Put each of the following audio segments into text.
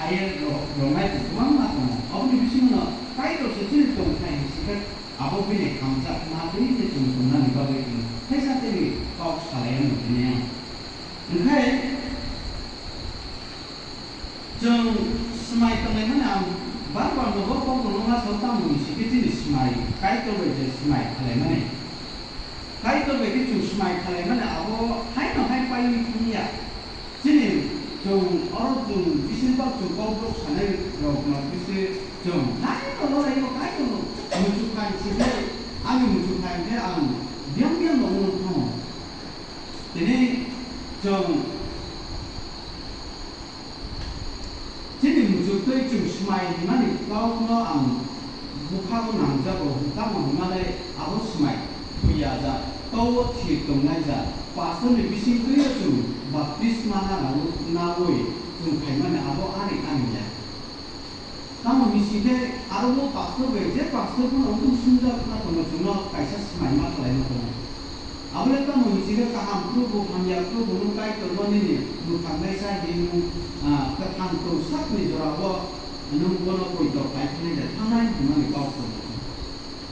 로마에 도망갔고 어머니 비시면 파이터스 진동 타임스가 아버지의 감사 마드리드 좀 동남이 가게 회사들이 꼭 살아야는 그냥 근데 좀 스마이 때문에 바로 먹고 그놈아 서다 무시 그지 스마이 파이터를 이제 스마이 하려면 파이터를 이제 스마이 하려면 아버 하이노 하이파이 분이야 진이 좀 어른 비실밥 좀 거부록 사는 거구나 비실 좀 나이도 너라 이거 가이도 무축한 집에 아니 무축한데 명명 너무 통 근데 좀 진이 무축도 좀 스마일이만 가오너 북하고 남자고 북하고 얼마나 아버 스마일 부야자 또 뒤동나자 파스는 비실도요 좀 baptisma nawoy 좀 갈만에 아버 안에 아니냐. 다만 미시게 아르모 박스 베제 박스는 엄청 순자구나 또 주나 가이사스 많이 맞아요. 아무래도 뭐 미시게 가함 프로고 함야 프로고는 가이 떨어내니 뭐 강가이사 되는 그 탄도 삭니 저라고 눈보나 보이도 가이트는데 하나의 분명히 가고.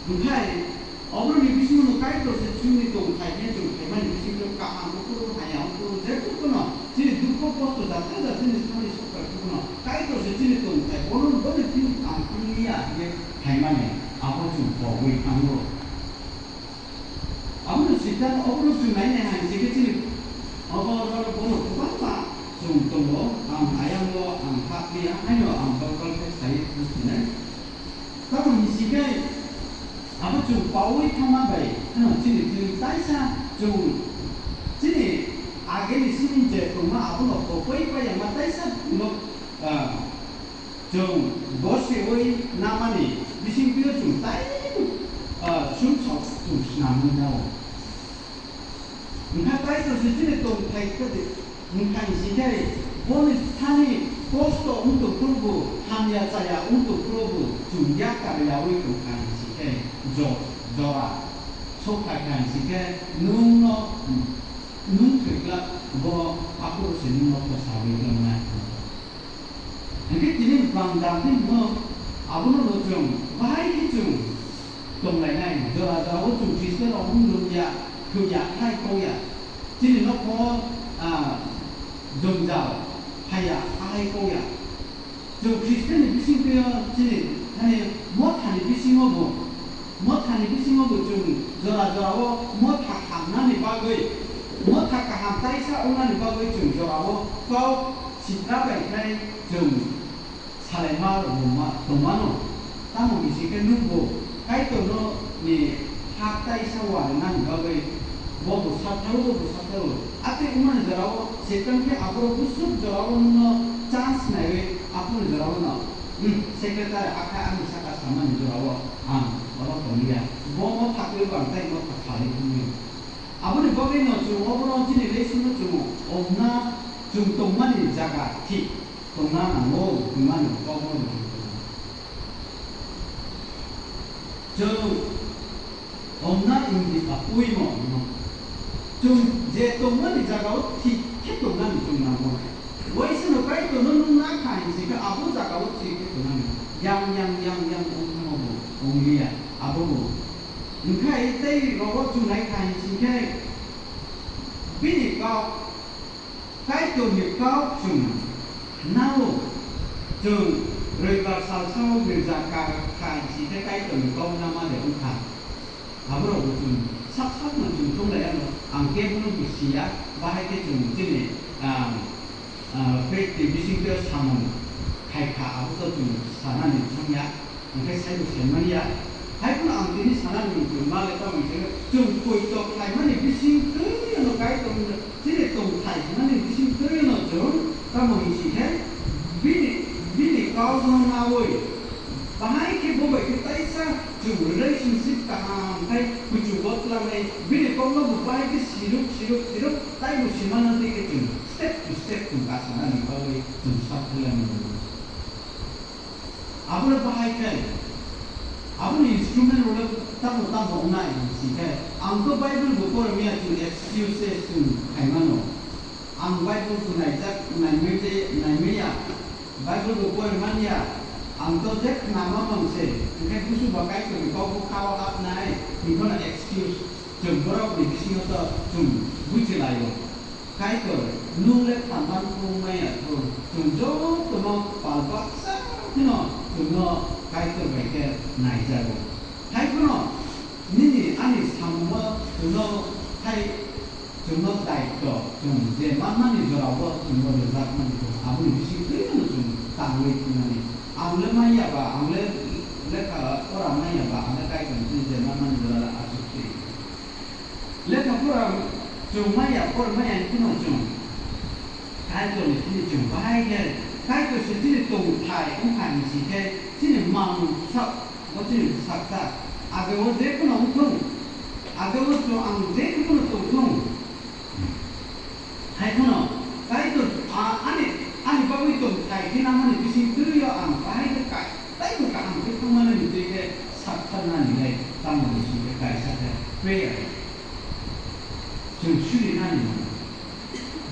그러니까 어머니 비시면 가이도서 중립도 가이에 좀 갈만에 미시게 가함 프로고 하냐. 제국구나 지 누구 것도 다 찾아 듣는 사람이 속하구나 가이도서 지냈던 때 오늘 뭐는 팀 안뿐이야 이게 할만해 아버지 보고 있는 아무도 일단 어그로 좀 많이 하는 지금 어버를 보는 그것만 좀 또뭐 아양도 안 파티야 아니요 벌벌 사이 무슨을 그럼 이 시간에 아버지 보고 있만 봐요 하나 지금 다이사 좀 지금 아게니 시민제 그마 아부노 거기까지 맞다이사 좀 버스의 나만이 미싱비어 좀 따이고 숨차 좀 남는다고 그러니까 따이서 실제로 또 타이거든 그러니까 이제 보는 탄이 버스도 운도 그러고 함야자야 운도 그러고 좀 약간을 야오이고 간지게 저라 속하게 간지게 눈뜨가 뭐 앞으로 지는 것도 사회가 이게 지금 방담이 뭐 아무런 좀 많이 좀 동네에 저라고 좀 비슷한 없는데야 그야 하이고야 지금 놓고 정자 하야 하이고야 저 비슷한 비슷해요 지금 아니 못하는 비슷하고 못하는 비슷하고 좀 저라고 못하 하나니 바고이 뭐다가 한 다이사 오나니 바고이 좀 저라고 또 집가에 좀 살레마로 도마노 따모 미시게 누고 가이도노 니 학다이사와 난 바고이 뭐 사타로 앞에 오면 저라고 세컨게 앞으로 부스 저라고 너 찬스 내에 앞으로 저라고 너 세컨다 아까 아미사가 사만 저라고 뭐라 거리야 뭐 학교가 안 돼, 뭐 다리 아버님 거기는 좀 어브런지니 레슨은 좀 없나 좀 동만이 자가 티 동만 뭐 그만 거부는 저 없나 인디 보이모 좀제 동만이 자가 티 동만이 좀 나고 왜서는 가이도 너는 나카인지 그 아부 자가 어떻게 동만이 양양양양 옹리야 아부고 그러니까 이때 로봇 좀 나이 가인지 게 비니까 가이도니까 좀 나오 좀 그러니까 살살 그자가 가인지 게 가이도니까 나만의 운타 앞으로 좀 삭삭은 좀 동네에 안 깨부는 것이야 말하게 좀 전에 그때 미싱되어 사는 갈까 아무도 좀 사나는 청야 그게 살고 설만이야 하이픈 안 되니 사람이 좀 말에 따면 좀 보이도 하이만이 비신 그러는 가이도 지레 좀 하이만이 비신 그러는 좀 그러면 이시해 비니 가우는 나오이 바하이게 보고 그 따이사 좀 relationship 다함에 그 주것라면 비니 건너 바이게 시룩 따이고 심하는 데게 좀 스텝 투 스텝 좀 가서는 거기 좀 사플하는 거 아무래도 바하이게 아버님 인스트루멘으로 따로 없나요? 안 바이블 보고를 위해 좀 excuses 좀 할만요. 안 바이블 그나이자 나이메야 Bible ko poin mania ang to jek nama mangse kan kusu bakai ko ko kaw up nai ni kona excuse jom borok ni bising to jom bujilayo kai ko nule taman ko maya to jom jo to no palpak sa no jom no kai ko beke nai jago kai ko no ni ani samma to no kai jom no dai to jom je mamma ni jora wo jom no zak man ko abu bising to no jom tangwe ni Angle maya ba angle leka orang maya ba anda kai kan ni zaman mana dulu asupsi leka orang jom maya orang maya itu macam kai tu ni sini jom bahaya kai tu sini tu thai kan sih ke sini mang sab macam sab sab agar वो देखो ना उठूं agar वो जो ang देखो ना तो उठूं hai tu ना kai tu ani bawa itu kai kita mana bising tu ya ang kai tu kai tapi bukan ang itu mana ni tu ke sakana ni lai tamu bising ke kai sakana prayer jom suri nani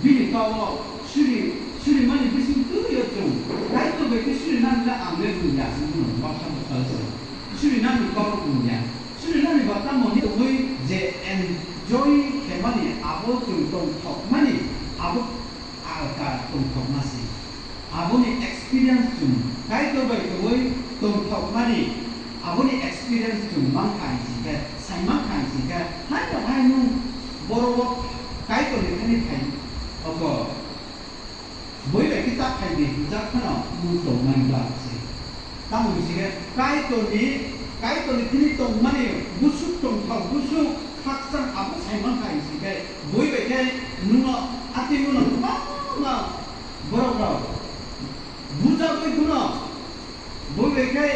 bini kau suri mana bising tu ya jom kai tu betul suri nani lah ang le punya semua macam apa suri nani kau punya suri nani batam mau ni tu je enjoy ke mana abo tu top mana abo agak tungkok masih. Abu ni experience tu, kai tu baik tu tungkok mani. Abu ni experience tu mangkai sih, saya mangkai sih. Hai tu hai nu borok kai tu ni kan kai. Apa? Boleh kita kai ni, jangan kena muncul main belas sih. Tahu sih kai tu ni kini tu mani busuk tungkok busuk haksan abu saya mangkai sih. Boleh kai nuna ati nuna na borok buja koi kuno boleh kai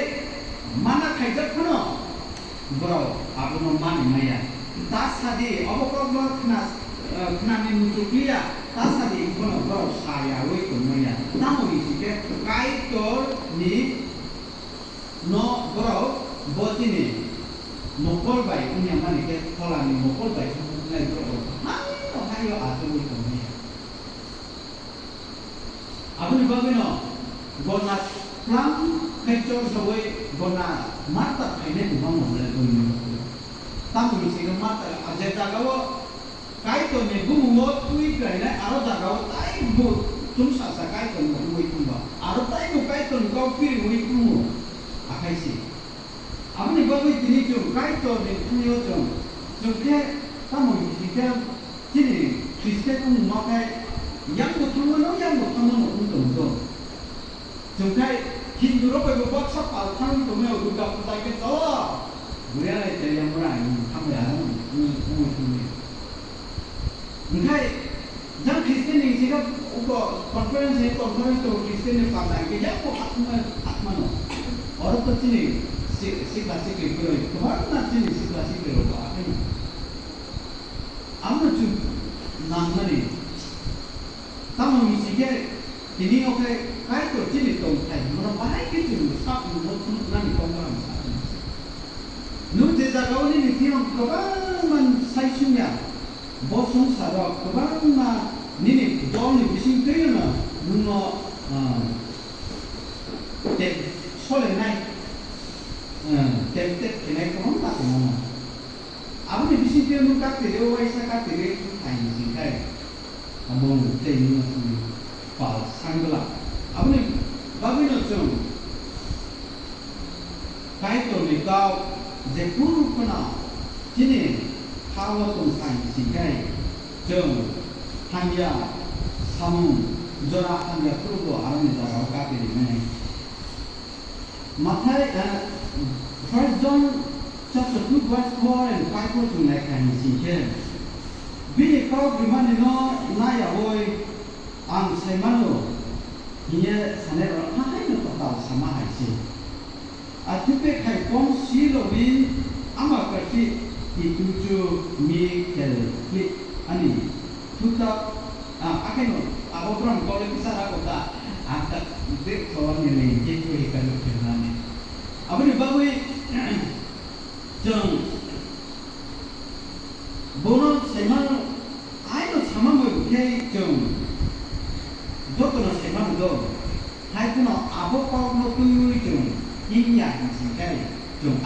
mana kai jak kuno borok abu no mani maya tas hadi abu ko kena ni muncul dia tas hadi kuno borok saya we kuno maya tahu ni ke kai tor ni no borok boti ni mokol bai punya mani ke kola ni mokol bai nai borok hayo atu we kuno Abu ni bagino gona plam kecor sawai gona mata kaine bumang mole goni tamu ni sing mata aja jagawo kai to ne gumo tui kaine aro jagawo tai bu tum sa kai to no ui kumba aro tai no kai to no piri ui kumu akai si Abu ni bagu tini jum kai to ne kuyo jum ke tamu ni sing jini Kristen tu makai yang betul untuk jumpai Hindu orang berbuat apa orang tu mereka juga percaya ke Allah boleh jadi yang orang kamu ya mungkin jangan Kristen ni jika untuk konferensi tu Kristen ni pakai ke yang apa orang tu sini sikap beroi kemarin nanti sikap beroi apa ni apa tu nama ni tamu misi ke ini oke kai tu jadi tong kai mana baik itu sah untuk nanti kongran nu jaga ni tiang kebangan saya punya bosong sarap kebangan ni dong ni bising tu na nuno te soleh naik te naik kemana tak kemana apa ni bising tu nu kat dia waisa kat dia kai ni kai Abang tengok ni, pas sanggala. Abang ni, bagi macam, kai tu ni kau jepuru kena, jadi kau tu kai sikai, jom hanya samu, jora hanya perlu alam ni dah kau kaki ni mana. Matai, First John chapter 2 verse 4 and 5 tu nak kai sikai. Bini kau gimana no naya boy ang semano dia sana orang hai no tahu sama hai si. Atupe kai kong si lobin ama kerti itu tu mi kel klik ani tuta akan no aku orang kalau bisa aku tak angkat dek kawan ni gitu ikan kerana ni. Apa ni bagai jeng bono semano ayo sama mo ke jom joto na semano do hai kuno abo kau no tu jung yin yang sing kai jung